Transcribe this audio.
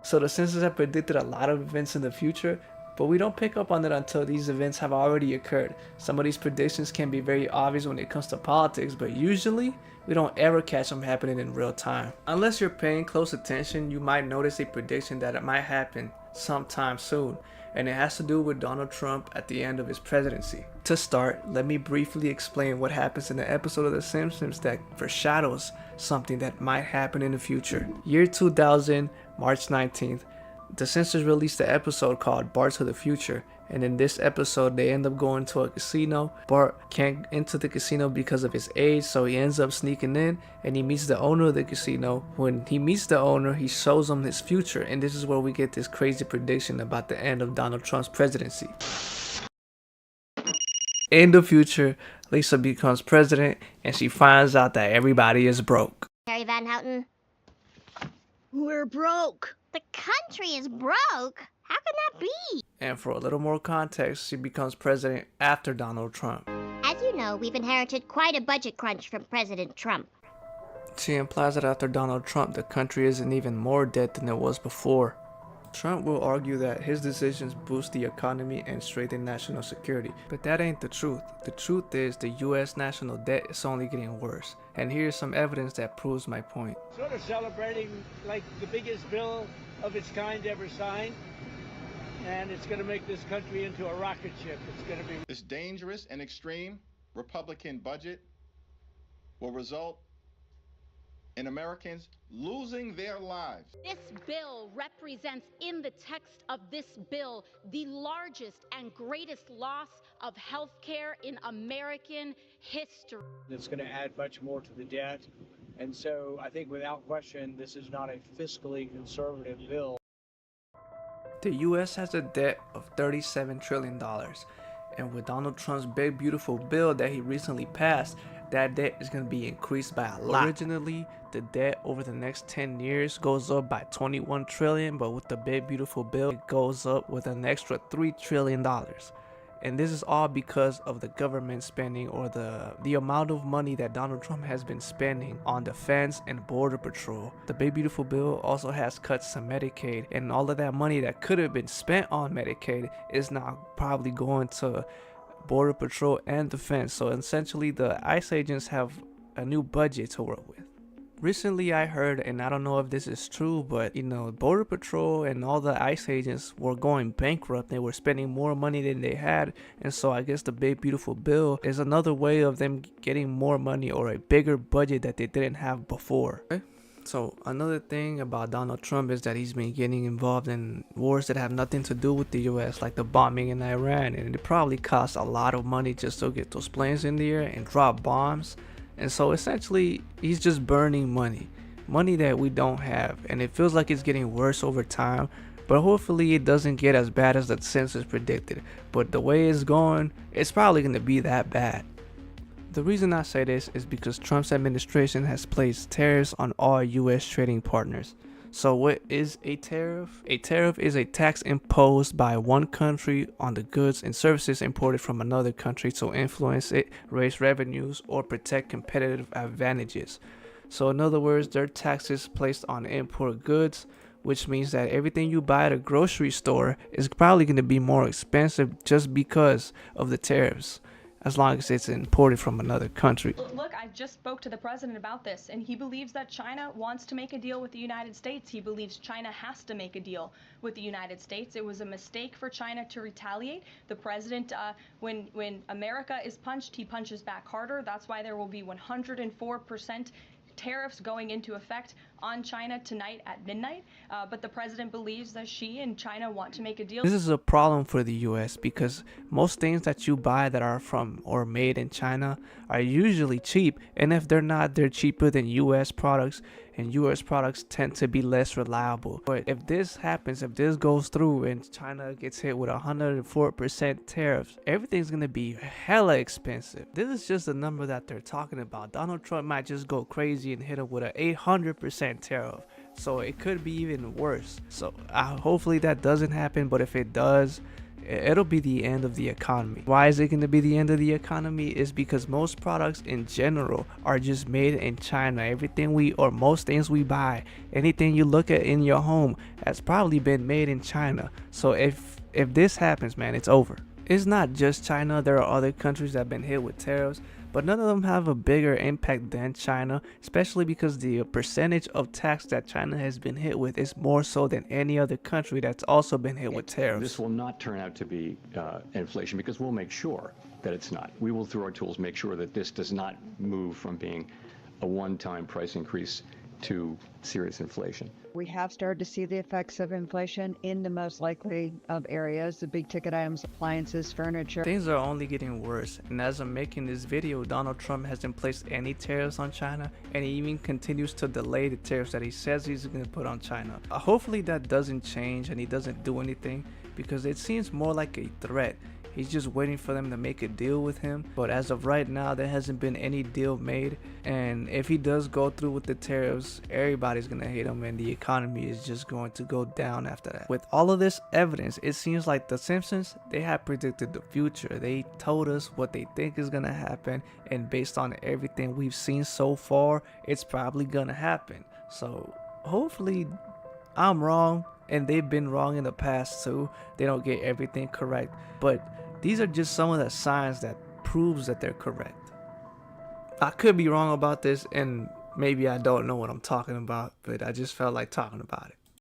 So the Simpsons have predicted a lot of events in the future, but we don't pick up on it until these events have already occurred. Some of these predictions can be very obvious when it comes to politics, but usually we don't ever catch them happening in real time. Unless you're paying close attention, you might notice a prediction that it might happen sometime soon, and it has to do with Donald Trump at the end of his presidency. To start, let me briefly explain what happens in the episode of The Simpsons that foreshadows something that might happen in the future. Year 2000, March 19th, The Simpsons released an episode called Bart to the Future, and in this episode they end up going to a casino. Bart can't enter the casino because of his age, so he ends up sneaking in and he meets the owner of the casino. When he meets the owner, he shows him his future, and this is where we get this crazy prediction about the end of Donald Trump's presidency. In the future, Lisa becomes president and she finds out that everybody is broke. Harry Van Houten? We're broke. The country is broke? How can that be? And for a little more context, she becomes president after Donald Trump. As you know, we've inherited quite a budget crunch from President Trump. She implies that after Donald Trump, the country is in even more debt than it was before. Trump will argue that his decisions boost the economy and strengthen national security, but that ain't the truth. The truth is the US national debt is only getting worse, and here's some evidence that proves my point. Sort of celebrating like the biggest bill of its kind ever signed, and it's going to make this country into a rocket ship. It's going to be... This dangerous and extreme Republican budget will result in Americans losing their lives. This bill represents, in the text of this bill, the largest and greatest loss of health care in American history. It's going to add much more to the debt, and so I think without question this is not a fiscally conservative bill. The US has a debt of $37 trillion, and with Donald Trump's big beautiful bill that he recently passed, that debt is going to be increased by a lot. Originally, the debt over the next 10 years goes up by $21 trillion, but with the big beautiful bill, it goes up with an extra $3 trillion. And this is all because of the government spending, or the amount of money that Donald Trump has been spending on defense and border patrol. The big beautiful bill also has cuts to Medicaid, and all of that money that could have been spent on Medicaid is now probably going to border patrol and defense. So essentially the ICE agents have a new budget to work with. Recently I heard, and I don't know if this is true, but border patrol and all the ICE agents were going bankrupt. They were spending more money than they had, and so I guess the big beautiful bill is another way of them getting more money, or a bigger budget that they didn't have before. Okay? So another thing about Donald Trump is that he's been getting involved in wars that have nothing to do with the US, like the bombing in Iran, and it probably costs a lot of money just to get those planes in the air and drop bombs. And so essentially he's just burning money that we don't have, and it feels like it's getting worse over time, but hopefully it doesn't get as bad as the Simpsons predicted. But the way it's going, it's probably going to be that bad. The reason I say this is because Trump's administration has placed tariffs on all US trading partners. So what is a tariff? A tariff is a tax imposed by one country on the goods and services imported from another country to influence it, raise revenues, or protect competitive advantages. So in other words, there are taxes placed on import goods, which means that everything you buy at a grocery store is probably going to be more expensive just because of the tariffs, as long as it's imported from another country. Look, I just spoke to the president about this, and he believes that China wants to make a deal with the United States. He believes China has to make a deal with the United States. It was a mistake for China to retaliate. The president, when America is punched, he punches back harder. That's why there will be 104% tariffs going into effect on China tonight at midnight, but the president believes that she and China want to make a deal. This is a problem for the US because most things that you buy that are from or made in China are usually cheap, and if they're not, they're cheaper than US products, and US products tend to be less reliable. But if this happens, if this goes through and China gets hit with 104% tariffs, everything's gonna be hella expensive. This is just a number that they're talking about. Donald Trump might just go crazy and hit him with an 800% tariff, so it could be even worse. So hopefully that doesn't happen, but if it does, it'll be the end of the economy. Why is it going to be the end of the economy? Is because most products in general are just made in China. Everything or most things we buy, anything you look at in your home has probably been made in China. So if this happens, man, it's over. It's not just China. There are other countries that have been hit with tariffs, but none of them have a bigger impact than China, especially because the percentage of tax that China has been hit with is more so than any other country that's also been hit with tariffs. This will not turn out to be inflation, because we'll make sure that it's not. We will, through our tools, make sure that this does not move from being a one-time price increase to serious inflation. We have started to see the effects of inflation in the most likely of areas, the big ticket items, appliances, furniture. Things are only getting worse, and as I'm making this video, Donald Trump hasn't placed any tariffs on China, and he even continues to delay the tariffs that he says he's going to put on China. Hopefully that doesn't change and he doesn't do anything, because it seems more like a threat. He's just waiting for them to make a deal with him, but as of right now there hasn't been any deal made, and if he does go through with the tariffs, everybody's gonna hate him and the economy is just going to go down after that. With all of this evidence, it seems like the Simpsons, they have predicted the future. They told us what they think is gonna happen, and based on everything we've seen so far, it's probably gonna happen. So hopefully I'm wrong, and they've been wrong in the past too. They don't get everything correct, but these are just some of the signs that proves that they're correct. I could be wrong about this, and maybe I don't know what I'm talking about, but I just felt like talking about it.